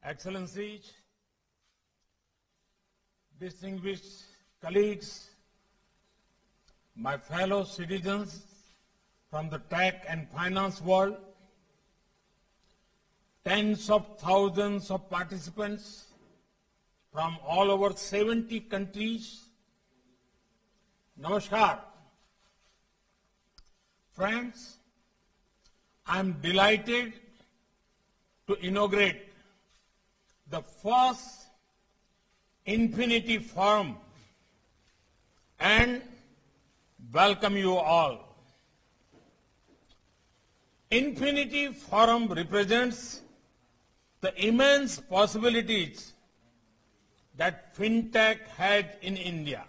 Excellencies, distinguished colleagues, my fellow citizens from the tech and finance world, tens of thousands of participants from all over 70 countries. Namaskar. Friends, I am delighted to inaugurate the first Infinity Forum and welcome you all. Infinity Forum represents the immense possibilities that fintech has in India.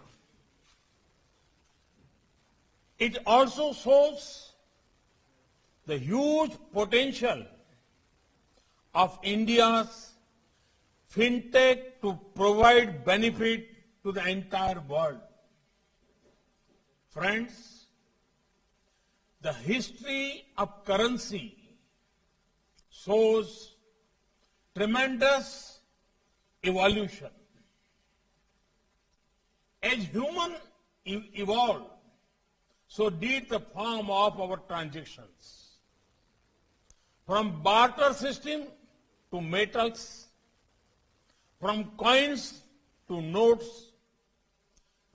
It also shows the huge potential of India's fintech to provide benefit to the entire world. Friends, the history of currency shows tremendous evolution. As humans evolved, so did the form of our transactions. From barter system to metals, from coins to notes,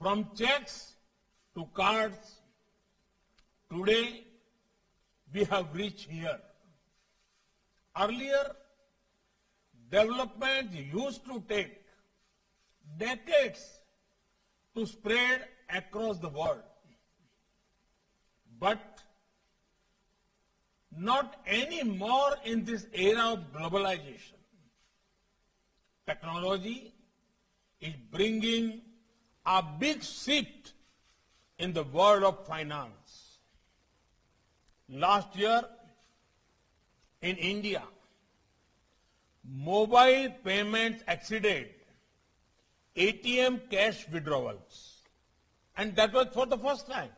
from checks to cards, today we have reached here. Earlier, development used to take decades to spread across the world. But not anymore in this era of globalization. Technology is bringing a big shift in the world of finance. Last year, in India, mobile payments exceeded ATM cash withdrawals. And that was for the first time.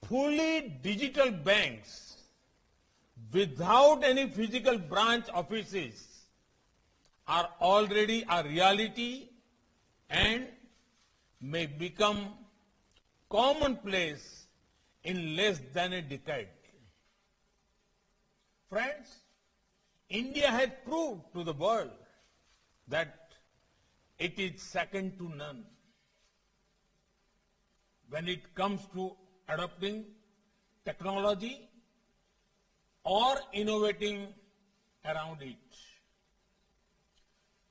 Fully digital banks without any physical branch offices are already a reality and may become commonplace in less than a decade. Friends, India has proved to the world that it is second to none when it comes to adopting technology or innovating around it.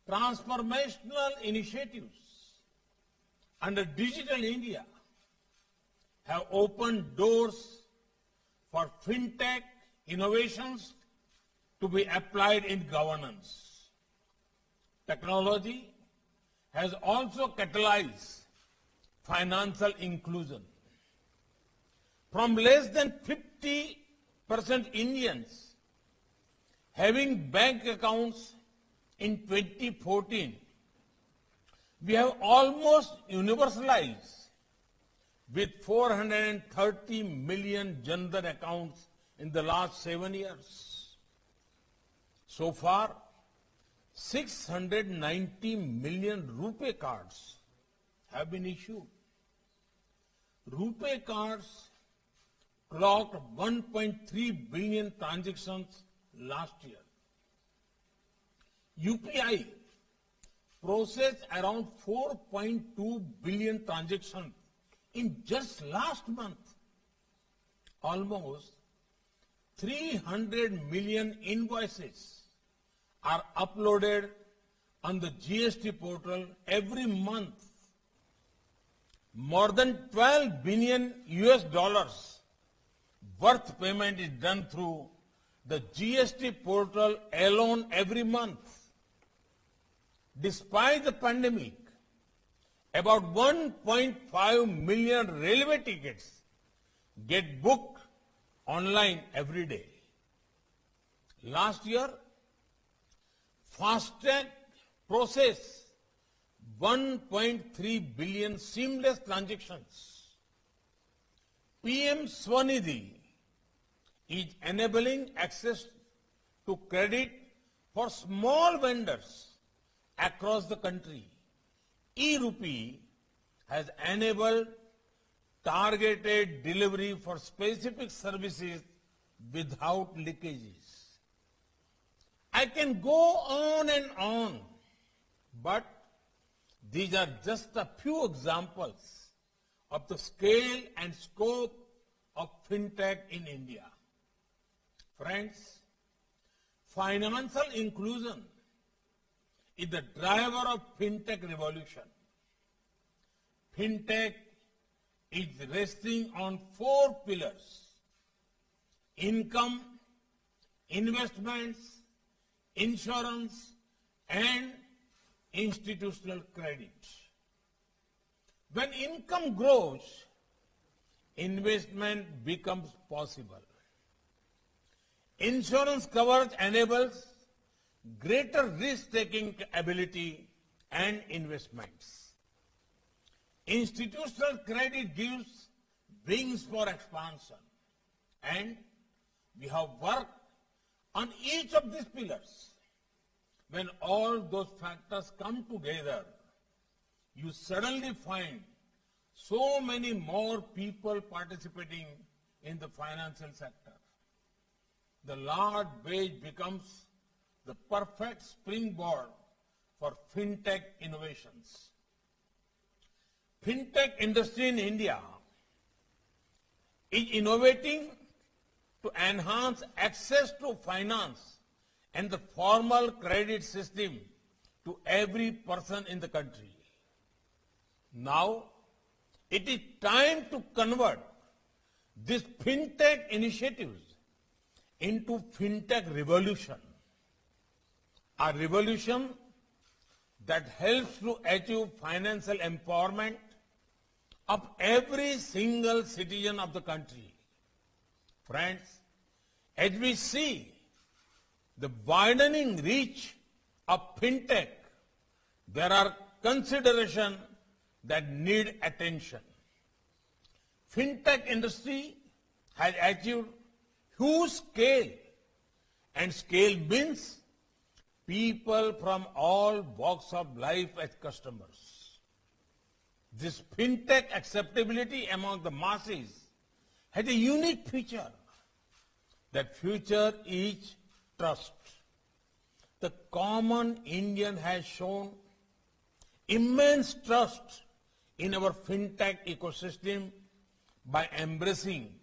Transformational initiatives under Digital India have opened doors for fintech innovations to be applied in governance. Technology has also catalyzed financial inclusion. From less than 50% Indians having bank accounts in 2014, we have almost universalized with 430 million Jan Dhan accounts in the last 7 years. So far, 690 million RuPay cards have been issued. RuPay cards clocked 1.3 billion transactions last year. UPI processed around 4.2 billion transactions in just last month. Almost 300 million invoices are uploaded on the GST portal every month. More than 12 billion US dollars worth payment is done through the GST portal alone every month. Despite the pandemic, about 1.5 million railway tickets get booked online every day. Last year, FASTag processed 1.3 billion seamless transactions. PM Swanidhi is enabling access to credit For small vendors across the country, e-Rupee has enabled targeted delivery for specific services without leakages. I can go on and on, but these are just a few examples of the scale and scope of fintech in India. Friends, financial inclusion is the driver of fintech revolution. Fintech is resting on 4 pillars: income, investments, insurance, and institutional credit. When income grows, investment becomes possible. Insurance coverage enables greater risk-taking ability and investments. Institutional credit gives wings for expansion. And we have worked on each of these pillars. When all those factors come together, you suddenly find so many more people participating in the financial sector. The large base becomes the perfect springboard for fintech innovations. Fintech industry in India is innovating to enhance access to finance and the formal credit system to every person in the country. Now, it is time to convert these fintech initiatives into fintech revolution. A revolution that helps to achieve financial empowerment of every single citizen of the country. Friends, as we see the widening reach of fintech, there are considerations that need attention. Fintech industry has achieved huge scale, and scale means people from all walks of life as customers. This fintech acceptability among the masses has a unique feature. That feature is trust. The common Indian has shown immense trust in our fintech ecosystem by embracing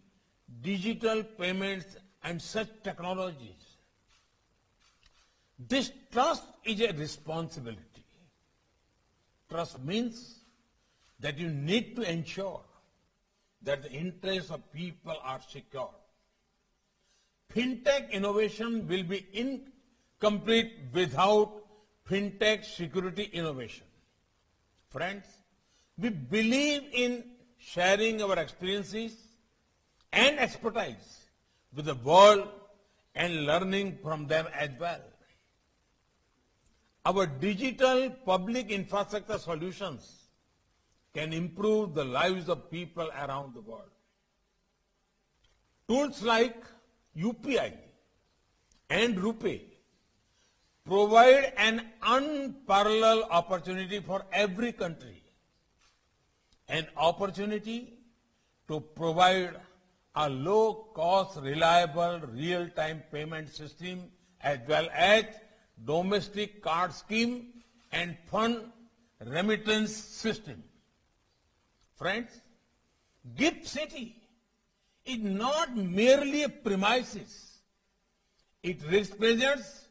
digital payments and such technologies. This trust is a responsibility. Trust means that you need to ensure that the interests of people are secure. Fintech innovation will be incomplete without fintech security innovation. Friends, we believe in sharing our experiences and expertise with the world and learning from them as well. Our digital public infrastructure solutions can improve the lives of people around the world. Tools like UPI and RuPay provide an unparalleled opportunity for every country, an opportunity to provide a low-cost, reliable, real-time payment system as well as domestic card scheme and fund remittance system. Friends, GIFT City is not merely a premises. It represents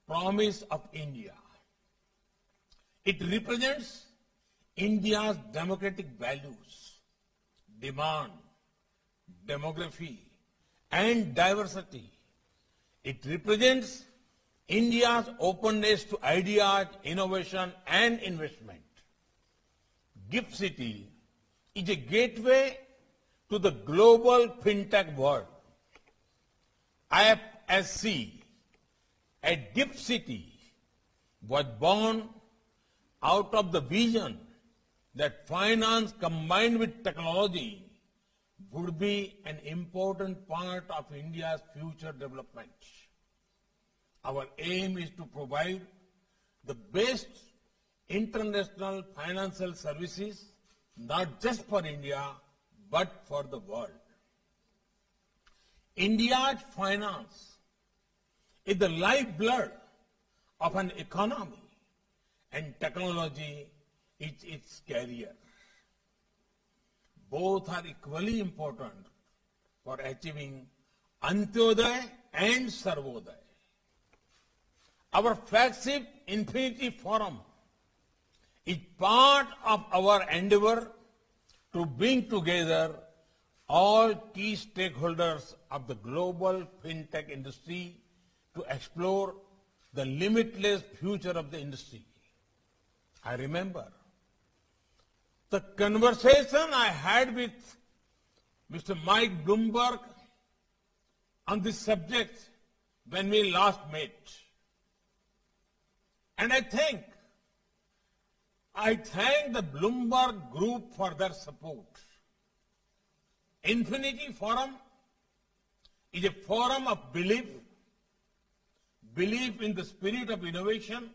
promise of India. It represents India's democratic values, demand, demography, and diversity. It represents India's openness to ideas, innovation, and investment. GIFT City is a gateway to the global fintech world. IFSC at GIFT City was born out of the vision that finance combined with technology would be an important part of India's future development. Our aim is to provide the best international financial services, not just for India, but for the world. India's finance is the lifeblood of an economy, and technology is its carrier. Both are equally important for achieving Antyodaya and Sarvodaya. Our flagship Infinity Forum is part of our endeavor to bring together all key stakeholders of the global fintech industry to explore the limitless future of the industry. I remember the conversation I had with Mr. Mike Bloomberg on this subject when we last met. And I thank the Bloomberg Group for their support. Infinity Forum is a forum of belief in the spirit of innovation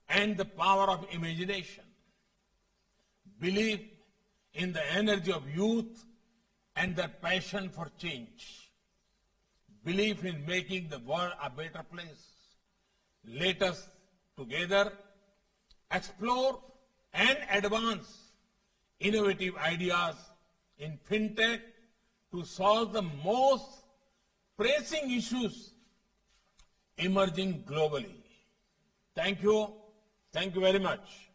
and the power of imagination, belief in the energy of youth and their passion for change, belief in making the world a better place. Let us together explore and advance innovative ideas in fintech to solve the most pressing issues emerging globally. Thank you. Thank you very much.